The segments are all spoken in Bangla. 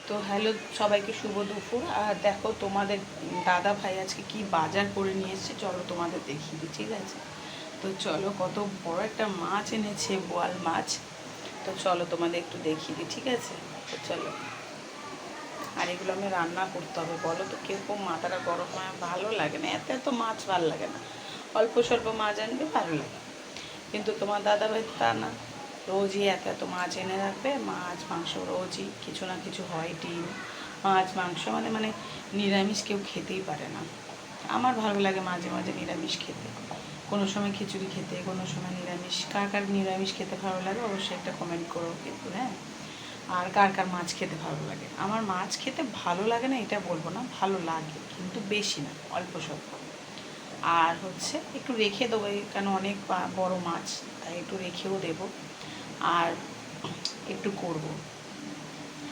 তো হ্যালো সবাইকে শুভ দুপুর। আর দেখো তোমাদের দাদা ভাই আজকে কি বাজার করে নিয়ে এসেছে, চলো তোমাদের দেখিয়ে দিই, ঠিক আছে? তো চলো, কত বড় একটা মাছ এনেছে, বোয়াল মাছ। তো চলো তোমাদের একটু দেখিয়ে দিই, ঠিক আছে? তো চলো। আর এগুলো আমি রান্না করতে হবে, বলো তো কীরকম মাথাটা গরম হয়, ভালো লাগে না, এত এত মাছ ভালো লাগে না। অল্প স্বল্প মাছ আনবে ভালো লাগে, কিন্তু তোমার দাদা ভাই তা না, রোজই এত এত মাছ এনে রাখবে, মাছ মাংস রোজই কিছু না কিছু হয়, ডিম মাছ মাংস, মানে নিরামিষ কেউ খেতেই পারে না। আমার ভালো লাগে মাঝে মাঝে নিরামিষ খেতে, কোনো সময় খিচুড়ি খেতে, কোনো সময় নিরামিষ। কার কার নিরামিষ খেতে ভালো লাগে অবশ্যই একটা কমেন্ট করো কিন্তু, হ্যাঁ। আর কার কার মাছ খেতে ভালো লাগে। আমার মাছ খেতে ভালো লাগে না এটা বলবো না, ভালো লাগে কিন্তু বেশি না, অল্প স্বল্প। আর হচ্ছে একটু রেখে দেবো, কেন অনেক বড় মাছ, তাই একটু রেখেও দেবো। আর একটু করব,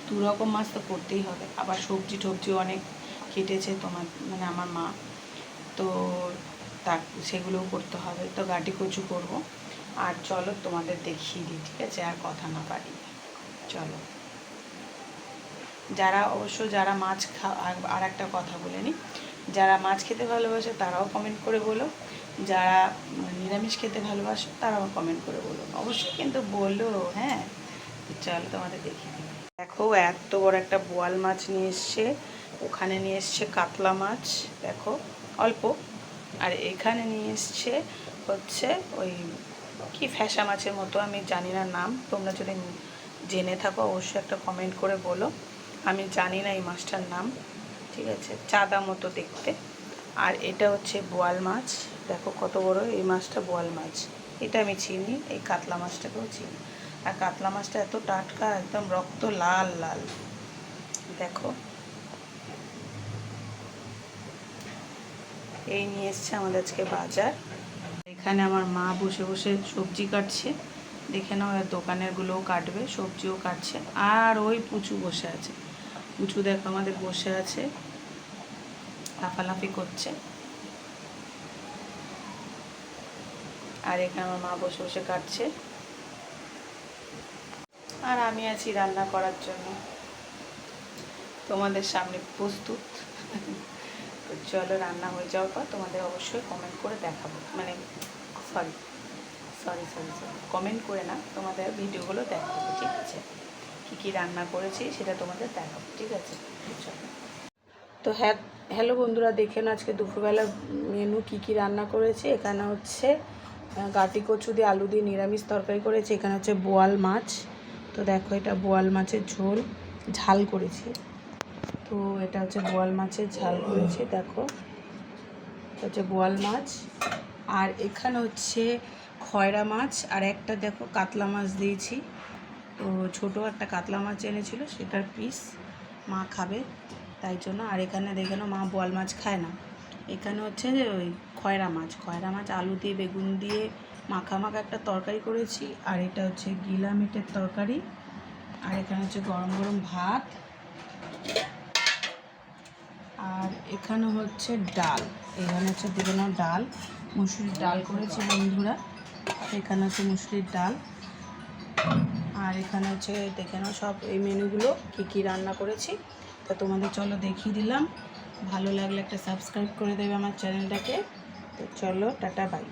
দু রকম মাছ তো করতেই হবে। আবার সবজি টবজি অনেক কেটেছে তোমার আমার মা, তো তা সেগুলোও করতে হবে। তো গাটি কচু করব। আর চলো তোমাদের দেখিয়ে দিই, ঠিক আছে? আর কথা না পারি, চলো। যারা মাছ আর একটা কথা বলে নিই, যারা মাছ খেতে ভালোবাসে তারাও কমেন্ট করে বলো, যারা নিরামিষ খেতে ভালোবাসে তারাও কমেন্ট করে বলো, অবশ্যই কিন্তু বলো, হ্যাঁ। চলো তোমাদের দেখিয়ে দিই। দেখো এত বড় একটা বোয়াল মাছ নিয়ে এসছে, ওখানে নিয়ে এসছে কাতলা মাছ, দেখো অল্প। আর এখানে নিয়ে এসছে হচ্ছে ওই কি ফ্যাসা মাছের মতো, আমি জানি না নাম, তোমরা যদি জেনে থাকো অবশ্যই একটা কমেন্ট করে বলো। আমি জানি না এই মাছটার নাম, ঠিক আছে? চাঁদা মতো দেখতে। আর এটা হচ্ছে বোয়াল মাছ, দেখো কত বড় এই মাছটা, বোয়াল মাছ। এটা আমি চিনি, এই কাতলা মাছটাকেও চিনি। আর কাতলা মাছটা এত টাটকা, একদম রক্ত লাল লাল, দেখো। এই নিয়ে এসছে আমাদের আজকে বাজার। এখানে আমার মা বসে বসে সবজি কাটছে, দেখে নাও। আর দোকানেরগুলোও কাটবে, সবজিও কাটছে। আর ওই পুচু বসে আছে, পুচু দেখো আমাদের বসে আছে, লাফালাফি করছে। আর এখানে আমার মা বসে বসে কাটছে, আর আমি আছি রান্না করার জন্য তোমাদের সামনে প্রস্তুত। তো চলো, রান্না হয়ে যাওয়ার পর তোমাদের অবশ্যই কমেন্ট করে দেখাবো, sorry sorry sorry sorry comment করে না, তোমাদের ভিডিওগুলো দেখাবো, ঠিক আছে? কী কী রান্না করেছি সেটা তোমাদের দেখাবো, ঠিক আছে? চলো। তো হ্যালো বন্ধুরা, দেখে না আজকে দুপুরবেলার মেনু কী কী রান্না করেছি। এখানে হচ্ছে গাটি কচু দিয়ে আলু দিয়ে নিরামিষ তরকারি করেছি। এখানে হচ্ছে বোয়াল মাছ, তো দেখো এটা বোয়াল মাছের ঝোল, ঝাল করেছি। তো এটা হচ্ছে বোয়াল মাছের ঝাল করেছি, দেখো হচ্ছে বোয়াল মাছ। আর এখানে হচ্ছে খয়রা মাছ, আর একটা দেখো কাতলা মাছ দিয়েছি। তো ছোটো একটা কাতলা মাছ এনেছিল, সেটার পিস মা খাবে তাই জন্য। আর এখানে দেখে নাও, মা বোয়াল মাছ খায় না। এখানে হচ্ছে ওই খয়রা মাছ আলু দিয়ে বেগুন দিয়ে মাখা মাখা একটা তরকারি করেছি। আর এটা হচ্ছে গিলা মিটের তরকারি। আর এখানে হচ্ছে গরম গরম ভাত। আর এখানে হচ্ছে ডাল, এখানে হচ্ছে দেখে নাও ডাল, মুসুরির ডাল করেছি বন্ধুরা। এখানে হচ্ছে মুসুরির ডাল। আর এখানে হচ্ছে দেখে নাও সব এই মেনুগুলো কী কী রান্না করেছি। তা তোমাদের চলো দেখিয়ে দিলাম, ভালো লাগলে একটা সাবস্ক্রাইব করে দেবে আমার চ্যানেলটাকে। তো চলো, টাটা বাই।